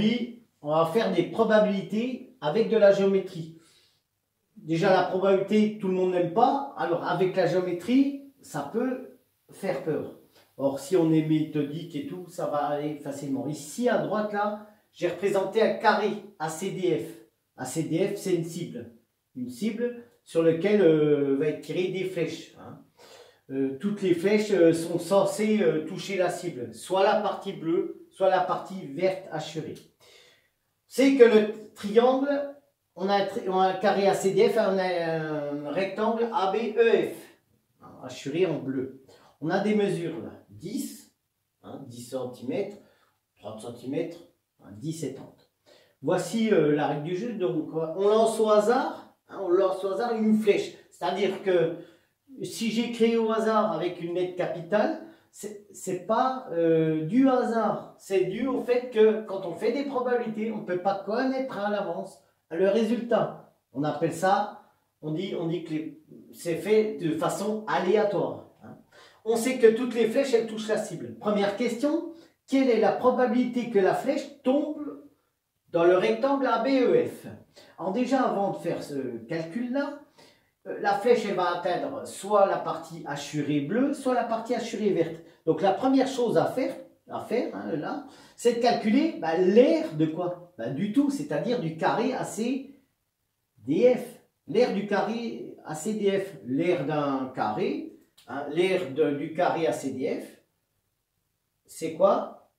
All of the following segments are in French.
Aujourd'hui, on va faire des probabilités avec de la géométrie. Déjà, la probabilité, tout le monde n'aime pas. Alors, avec la géométrie, ça peut faire peur. Or, si on est méthodique et tout, ça va aller facilement. Ici, à droite, là, j'ai représenté un carré ACDF. ACDF, c'est une cible. Une cible sur laquelle va être tiré des flèches. Toutes les flèches sont censées toucher la cible. Soit la partie bleue, soit la partie verte hachurée. C'est que le triangle, on a un carré ACDF, on a un rectangle ABEF, hachuré en bleu. On a des mesures là, 10, 10 cm, 30 cm, 10, 70. Voici la règle du jeu. Donc on lance au hasard, une flèche. C'est-à-dire que si j'ai créé au hasard avec une lettre capitale, c'est pas dû au hasard, c'est dû au fait que quand on fait des probabilités, on ne peut pas connaître à l'avance le résultat. On appelle ça, on dit que c'est fait de façon aléatoire. On sait que toutes les flèches, elles touchent la cible. Première question, quelle est la probabilité que la flèche tombe dans le rectangle ABEF? Alors déjà, avant de faire ce calcul-là, la flèche, elle va atteindre soit la partie hachurée bleue, soit la partie hachurée verte. Donc la première chose à faire là, c'est de calculer l'aire de quoi? Du tout, c'est-à-dire du carré ACDF. L'aire du carré ACDF, l'aire d'un carré, l'aire du carré ACDF, c'est quoi?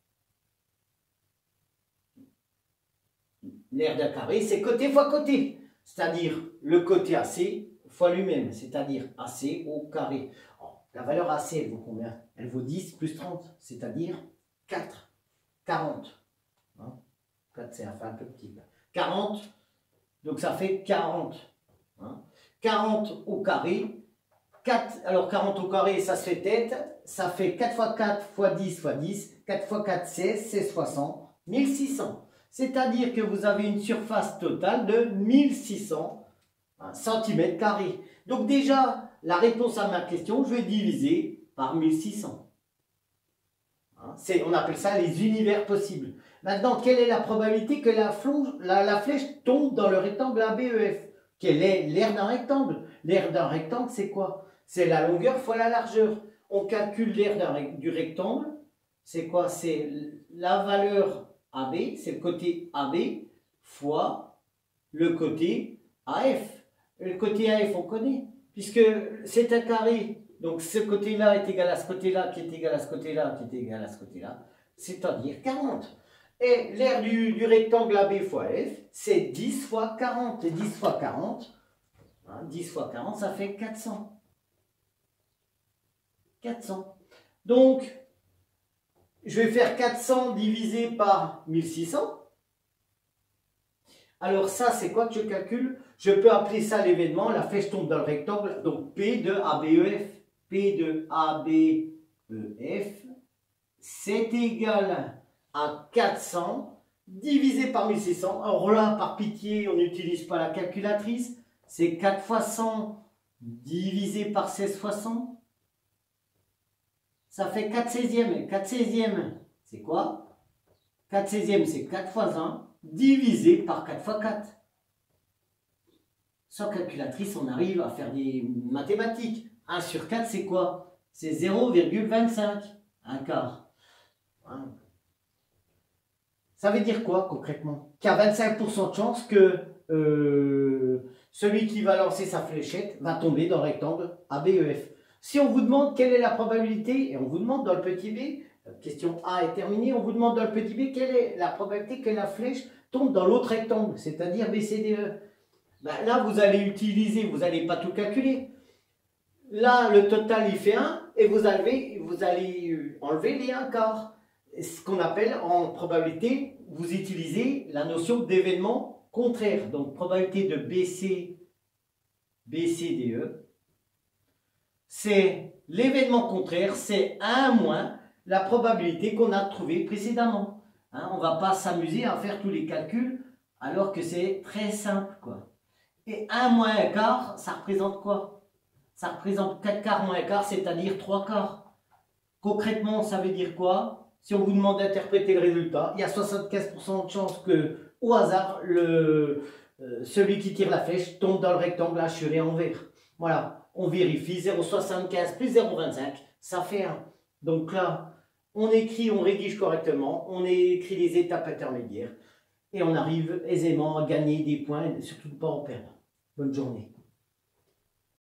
L'aire d'un carré, c'est côté fois côté, c'est-à-dire le côté AC fois lui-même, c'est-à-dire AC au carré. Alors, la valeur AC, elle vaut combien? Elle vaut 10 plus 30, c'est-à-dire 4, 40. 4, c'est un peu petit. 40, donc ça fait 40. 40 au carré. 4, alors 40 au carré, ça se fait tête. Ça fait 4 fois 4 fois 10 fois 10. 4 fois 4, 16, c'est 60. 1600. C'est-à-dire que vous avez une surface totale de 1600 cm². Donc déjà, la réponse à ma question, je vais diviser par 1600. On appelle ça les univers possibles. Maintenant, quelle est la probabilité que la flèche tombe dans le rectangle ABEF? Quelle est l'aire d'un rectangle? L'aire d'un rectangle, c'est quoi? C'est la longueur fois la largeur. On calcule l'aire du rectangle. C'est quoi? C'est la valeur AB, c'est le côté AB, fois le côté AF. Le côté AF, on connaît, puisque c'est un carré. Donc ce côté-là est égal à ce côté-là, qui est égal à ce côté-là, qui est égal à ce côté-là, c'est-à-dire 40. Et l'aire du rectangle AB fois F, c'est 10 fois 40. Et 10 fois 40, 10 fois 40, ça fait 400. 400. Donc, je vais faire 400 divisé par 1600. Alors ça, c'est quoi que je calcule? Je peux appeler ça l'événement, la flèche tombe dans le rectangle, donc P de ABEF. P de ABEF, c'est égal à 400 divisé par 1600. Alors là, par pitié, on n'utilise pas la calculatrice. C'est 4 fois 100 divisé par 16 fois 100. Ça fait 4 16e. 4 16e, c'est quoi? 4 16e, c'est 4 fois 1 divisé par 4 fois 4. Sans calculatrice, on arrive à faire des mathématiques. 1 sur 4, c'est quoi? C'est 0,25. Un quart. Ça veut dire quoi concrètement? Qu'il y a 25% de chance que celui qui va lancer sa fléchette va tomber dans le rectangle ABEF. Si on vous demande quelle est la probabilité, et on vous demande dans le petit b, question A est terminée, on vous demande dans le petit b quelle est la probabilité que la flèche tombe dans l'autre rectangle, c'est-à-dire BCDE. Là, vous allez utiliser, vous n'allez pas tout calculer. Là, le total, il fait 1, et vous allez enlever les 1 quart. Ce qu'on appelle en probabilité, vous utilisez la notion d'événement contraire. Donc, probabilité de BCDE, c'est l'événement contraire, c'est 1 moins la probabilité qu'on a trouvée précédemment. On ne va pas s'amuser à faire tous les calculs, alors que c'est très simple, quoi. Et 1 moins 1 quart, ça représente quoi? Ça représente 4 quarts moins 1 quart, c'est-à-dire 3 quarts. Concrètement, ça veut dire quoi? Si on vous demande d'interpréter le résultat, il y a 75% de chances que, au hasard, celui qui tire la flèche tombe dans le rectangle haché en vert. Voilà, on vérifie, 0,75 plus 0,25, ça fait 1. Donc là, on écrit, on rédige correctement, on écrit les étapes intermédiaires et on arrive aisément à gagner des points et surtout pas en perdre. Bonne journée.